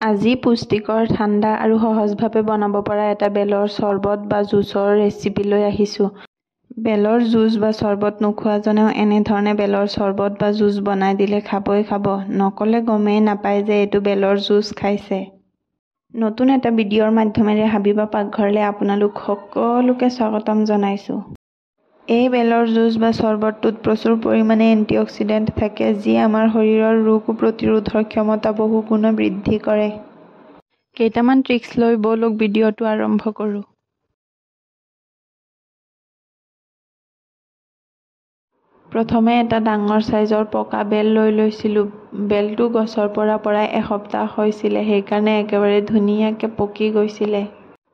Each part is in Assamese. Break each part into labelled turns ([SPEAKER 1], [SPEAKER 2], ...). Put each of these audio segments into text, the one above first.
[SPEAKER 1] আজি পুষ্টিকৰ, ঠাণ্ডা আৰু সহজভাৱে বনাব পৰা এটা বেলৰ চৰ্বত বা জুচৰ ৰেচিপি লৈ আহিছোঁ। বেলৰ জুচ বা চৰ্বত নোখোৱাজনেও এনেধৰণে বেলৰ চৰ্বত বা জুচ বনাই দিলে খাবই খাব। নকলে গমেই নাপায় যে এইটো বেলৰ জুচ খাইছে। নতুন এটা ভিডিঅ'ৰ মাধ্যমেৰে হাবিবা পাকঘৰলৈ আপোনালোক সকলোকে স্বাগতম জনাইছোঁ। এই বেলৰ জুচ বা চৰ্বতটোত প্ৰচুৰ পৰিমাণে এন্টিঅক্সিডেণ্ট থাকে, যি আমাৰ শৰীৰৰ ৰোগ প্ৰতিৰোধৰ ক্ষমতা বহু গুণ বৃদ্ধি কৰে। কেইটামান ট্ৰিক্স লৈ বলক ভিডিঅ'টো আৰম্ভ কৰোঁ। প্ৰথমে এটা ডাঙৰ চাইজৰ পকা বেল লৈ লৈছিলোঁ। বেলটো গছৰ পৰা প্ৰায় এসপ্তাহ হৈছিলে, সেইকাৰণে একেবাৰে ধুনীয়াকৈ পকি গৈছিলে।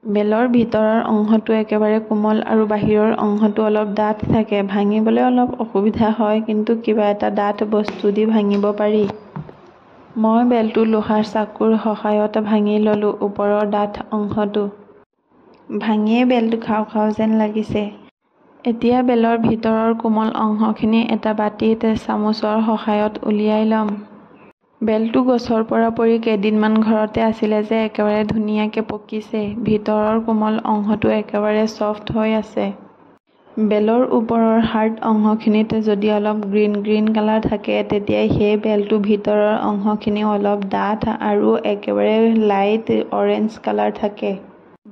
[SPEAKER 1] বেলৰ ভিতৰৰ অংশটো একেবাৰে কোমল আৰু বাহিৰৰ অংশটো অলপ ডাঠ থাকে। ভাঙিবলৈ অলপ অসুবিধা হয়, কিন্তু কিবা এটা ডাঠ বস্তু দি ভাঙিব পাৰি। মই বেলটো লোহাৰ চাকুৰ সহায়ত ভাঙি ল'লোঁ। ওপৰৰ ডাঠ অংশটো ভাঙিয়েই বেলটো খাওঁ খাওঁ যেন লাগিছে। এতিয়া বেলৰ ভিতৰৰ কোমল অংশখিনি এটা বাটিত চামুচৰ সহায়ত উলিয়াই ল'ম। বেলটো গছৰ পৰা পৰি কেইদিনমান ঘৰতে আছিলে যে একেবাৰে ধুনীয়াকৈ পকিছে। ভিতৰৰ কোমল অংশটো একেবাৰে ছফ্ট হৈ আছে। বেলৰ ওপৰৰ হাৰ্ড অংশখিনিত যদি অলপ গ্ৰীণ কালাৰ থাকে, তেতিয়া সেই বেলটো ভিতৰৰ অংশখিনি অলপ ডাঠ আৰু একেবাৰে লাইট অৰেঞ্জ কালাৰ থাকে।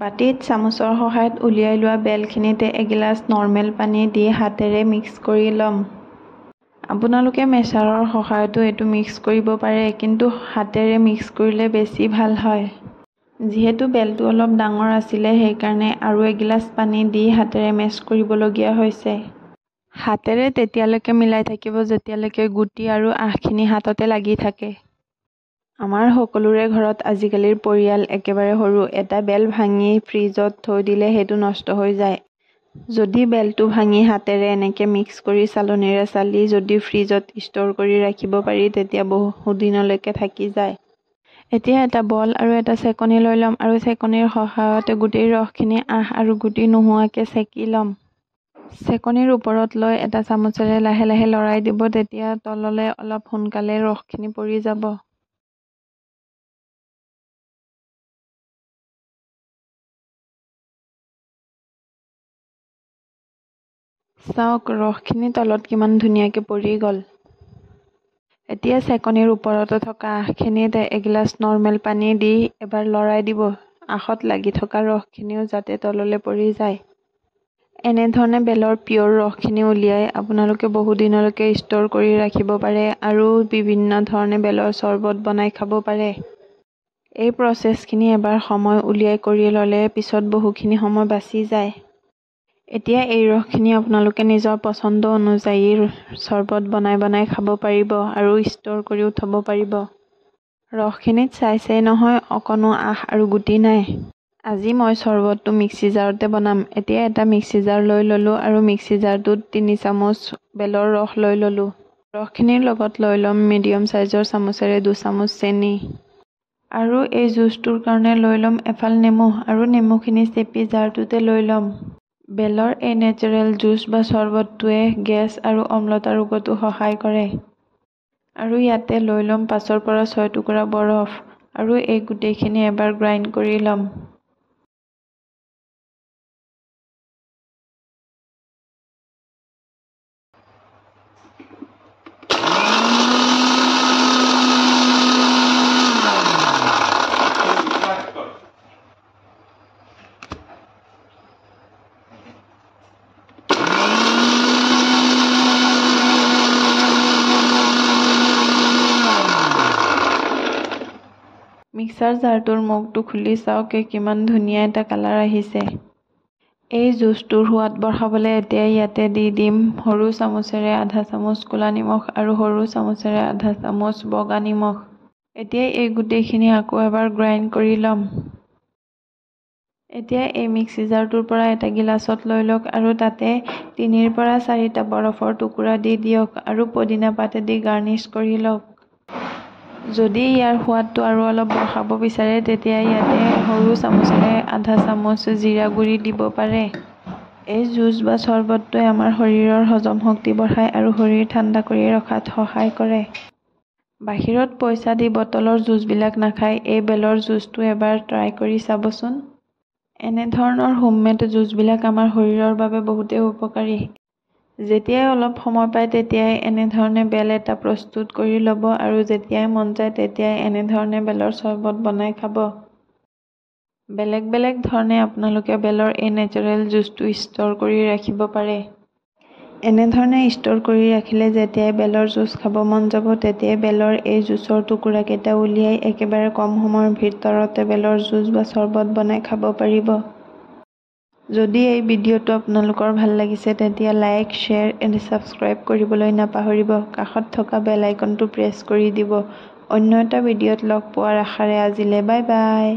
[SPEAKER 1] বাটিত চামুচৰ সহায়ত উলিয়াই লোৱা বেলখিনিত এগিলাচ নৰ্মেল পানী দি হাতেৰে মিক্স কৰি ল'ম। আপোনালোকে মেচাৰৰ সহায়তো এইটো মিক্স কৰিব পাৰে, কিন্তু হাতেৰে মিক্স কৰিলে বেছি ভাল হয়। যিহেতু বেলটো অলপ ডাঙৰ আছিলে, সেইকাৰণে আৰু এগিলাচ পানী দি হাতেৰে মেছ কৰিবলগীয়া হৈছে। হাতেৰে তেতিয়ালৈকে মিলাই থাকিব যেতিয়ালৈকে গুটি আৰু আঁহখিনি হাততে লাগি থাকে। আমাৰ সকলোৰে ঘৰত আজিকালিৰ পৰিয়াল একেবাৰে সৰু। এটা বেল ভাঙি ফ্ৰিজত থৈ দিলে সেইটো নষ্ট হৈ যায়। যদি বেলটো ভাঙি হাতেৰে এনেকৈ মিক্স কৰি চালনীৰে চালি যদি ফ্ৰিজত ষ্ট'ৰ কৰি ৰাখিব পাৰি, তেতিয়া বহুদিনলৈকে থাকি যায়। এতিয়া এটা বল আৰু এটা চেকনি লৈ ল'ম আৰু চেকনিৰ সহায়তে গোটেই ৰসখিনি আঁহ আৰু গুটি নোহোৱাকৈ চেকি ল'ম। চেকনিৰ ওপৰত লৈ এটা চামুচেৰে লাহে লাহে লৰাই দিব, তেতিয়া তললৈ অলপ সোনকালে ৰসখিনি পৰি যাব। চাওক, ৰসখিনি তলত কিমান ধুনীয়াকৈ পৰি গ'ল। এতিয়া চেকনিৰ ওপৰত থকা আঁহখিনিত এগিলাচ নৰ্মেল পানী দি এবাৰ লৰাই দিব। আঁহত লাগি থকা ৰসখিনিও যাতে তললৈ পৰি যায়। এনেধৰণে বেলৰ পিয়ৰ ৰসখিনি উলিয়াই আপোনালোকে বহুদিনলৈকে ষ্ট'ৰ কৰি ৰাখিব পাৰে আৰু বিভিন্ন ধৰণে বেলৰ চৰ্বত বনাই খাব পাৰে। এই প্ৰচেছখিনি এবাৰ সময় উলিয়াই কৰি ল'লে পিছত বহুখিনি সময় বাচি যায়। এতিয়া এই ৰসখিনি আপোনালোকে নিজৰ পচন্দ অনুযায়ী চৰ্বত বনাই খাব পাৰিব আৰু ষ্ট'ৰ কৰিও থ'ব পাৰিব। ৰসখিনিত চাইছেই নহয়, অকণো আঁহ আৰু গুটি নাই। আজি মই চৰ্বতটো মিক্সি জাৰতে বনাম। এতিয়া এটা মিক্সি জাৰ লৈ ল'লোঁ আৰু মিক্সি জাৰটোত ৩ চামুচ বেলৰ ৰস লৈ ল'লোঁ। ৰসখিনিৰ লগত লৈ ল'ম মিডিয়াম চাইজৰ চামুচেৰে 2 চামুচ চেনি। আৰু এই জুচটোৰ কাৰণে লৈ ল'ম এফাল নেমু আৰু নেমুখিনি চেপি জাৰটোতে লৈ ল'ম। বেলৰ এই নেচাৰেল জুচ বা চৰ্বতটোৱে গেছ আৰু অম্লতা ৰোগতো সহায় কৰে। আৰু ইয়াতে লৈ ল'ম ৫ৰ পৰা ৬ টুকুৰা বৰফ আৰু এই গোটেইখিনি এবাৰ গ্ৰাইণ্ড কৰি ল'ম। মিক্সাৰ জাৰটোৰ মুখটো খুলি চাওক, কিমান ধুনীয়া এটা কালাৰ আহিছে। এই জুচটোৰ সোৱাদ বঢ়াবলৈ এতিয়া ইয়াতে দি দিম সৰু চামুচেৰে আধা চামুচ ক'লা নিমখ আৰু সৰু চামুচেৰে আধা চামুচ বগা নিমখ। এতিয়া এই গোটেইখিনি আকৌ এবাৰ গ্ৰাইণ্ড কৰি ল'ম। এতিয়া এই মিক্সি জাৰটোৰ পৰা এটা গিলাচত লৈ লওক আৰু তাতে ৩ৰ পৰা ৪টা বৰফৰ টুকুৰা দি দিয়ক আৰু পদিনা পাতেদি গাৰ্নিছ কৰি লওক। যদি ইয়াৰ সোৱাদটো আৰু অলপ বঢ়াব বিচাৰে, তেতিয়া ইয়াতে সৰু চামুচেৰে আধা চামুচ জিৰা গুড়ি দিব পাৰে। এই জুচ বা চৰ্বতটোৱে আমাৰ শৰীৰৰ হজম শক্তি বঢ়ায় আৰু শৰীৰ ঠাণ্ডা কৰি ৰখাত সহায় কৰে। বাহিৰত পইচা দি বটলৰ জুচবিলাক নাখায়, এই বেলৰ জুচটো এবাৰ ট্ৰাই কৰি চাবচোন। এনেধৰণৰ হোমমেড জুচবিলাক আমাৰ শৰীৰৰ বাবে বহুতেই উপকাৰী। যেতিয়াই অলপ সময় পায় তেতিয়াই এনেধৰণে বেল এটা প্ৰস্তুত কৰি ল'ব আৰু যেতিয়াই মন যায় তেতিয়াই এনেধৰণে বেলৰ চৰ্বত বনাই খাব। বেলেগ বেলেগ ধৰণে আপোনালোকে বেলৰ এই নেচাৰেল জুচটো ষ্ট'ৰ কৰি ৰাখিব পাৰে। এনেধৰণে ষ্ট'ৰ কৰি ৰাখিলে যেতিয়াই বেলৰ জুচ খাব মন যাব তেতিয়াই বেলৰ এই জুচৰ টুকুৰাকেইটা উলিয়াই একেবাৰে কম সময়ৰ ভিতৰতে বেলৰ জুচ বা চৰ্বত বনাই খাব পাৰিব। যদি এই ভিডিঅ'টো আপোনালোকৰ ভাল লাগিছে তেতিয়া লাইক, শ্বেয়াৰ এণ্ড ছাবস্ক্ৰাইব কৰিবলৈ নাপাহৰিব। কাষত থকা বেল আইকনটো প্ৰেছ কৰি দিব। অন্য এটা ভিডিঅ'ত লগ পোৱাৰ আশাৰে আজিলৈ বাই বাই।